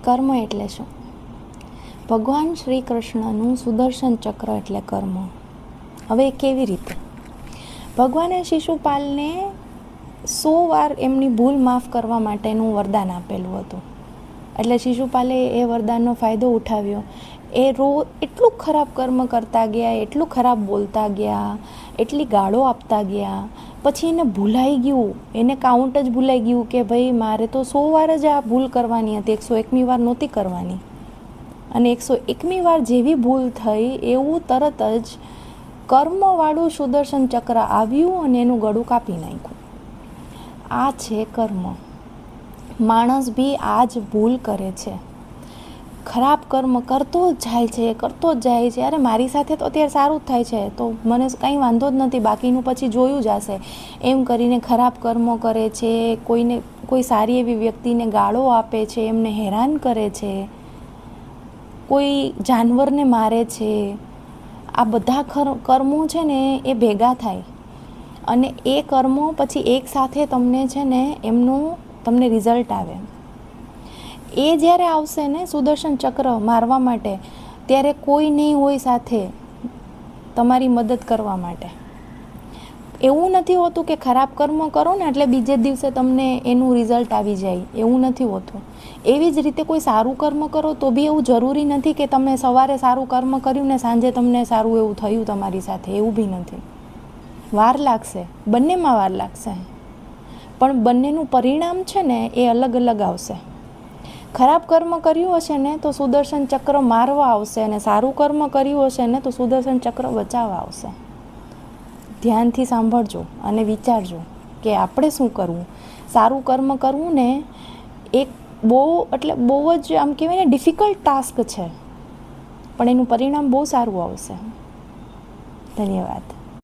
કર્મ એટલે શું? ભગવાન શ્રી કૃષ્ણનું સુદર્શન ચક્ર એટલે કર્મ. હવે કેવી રીતે? ભગવાને શિશુપાલને 100 વાર એમની ભૂલ માફ કરવા માટેનું વરદાન આપેલું હતું. એટલે શિશુપાલે એ વરદાનનો ફાયદો ઉઠાવ્યો. એ એટલું ખરાબ કર્મ કરતા ગયા, એટલું ખરાબ બોલતા ગયા, એટલી ગાળો આપતા ગયા. પછી એને ભૂલાઈ ગયું, એને કાઉન્ટ જ ભૂલાઈ ગયું કે ભાઈ મારે તો 100 વાર જ આ ભૂલ કરવાની હતી, 101મી વાર નહોતી કરવાની. અને 101મી વાર જેવી ભૂલ થઈ એવું તરત જ કર્મવાળું સુદર્શન ચક્ર આવ્યું અને એનું ગળું કાપી નાખ્યું. આ છે કર્મ. માણસ બી આ જ ભૂલ કરે છે, ખરાબ કર્મ કરતો જ જાય છે. અરે મારી સાથે તો અત્યારે સારું જ થાય છે, તો મને કંઈ વાંધો જ નથી, બાકીનું પછી જોયું જ હશે, એમ કરીને ખરાબ કર્મો કરે છે. કોઈ સારી એવી વ્યક્તિને ગાળો આપે છે, એમને હેરાન કરે છે, કોઈ જાનવરને મારે છે. આ બધા કર્મો છે ને એ ભેગા થાય અને એ કર્મો પછી એક સાથે તમને છે ને તમને રિઝલ્ટ આવે. એ જ્યારે આવશે ને સુદર્શન ચક્ર મારવા માટે, ત્યારે કોઈ નહીં હોય સાથે તમારી મદદ કરવા માટે. એવું નથી હોતું કે ખરાબ કર્મ કરો ને એટલે બીજે દિવસે તમને એનું રિઝલ્ટ આવી જાય, એવું નથી હોતું. એવી જ રીતે કોઈ સારું કર્મ કરો તો બી એવું જરૂરી નથી કે તમે સવારે સારું કર્મ કર્યું ને સાંજે તમને સારું એવું થયું તમારી સાથે, એવું બી નથી. વાર લાગશે, બંનેમાં વાર લાગશે, પણ બંનેનું પરિણામ છે ને એ અલગ અલગ આવશે. ખરાબ કર્મ કર્યું હશે ને તો સુદર્શન ચક્ર મારવા આવશે, અને સારું કર્મ કર્યું હશે ને તો સુદર્શન ચક્ર બચાવવા આવશે. ધ્યાનથી સાંભળજો અને વિચારજો કે આપણે શું કરવું. સારું કર્મ કરવું ને એક બહુ જ આમ કહેવાય ને ડિફિકલ્ટ ટાસ્ક છે, પણ એનું પરિણામ બહુ સારું આવશે. ધન્યવાદ.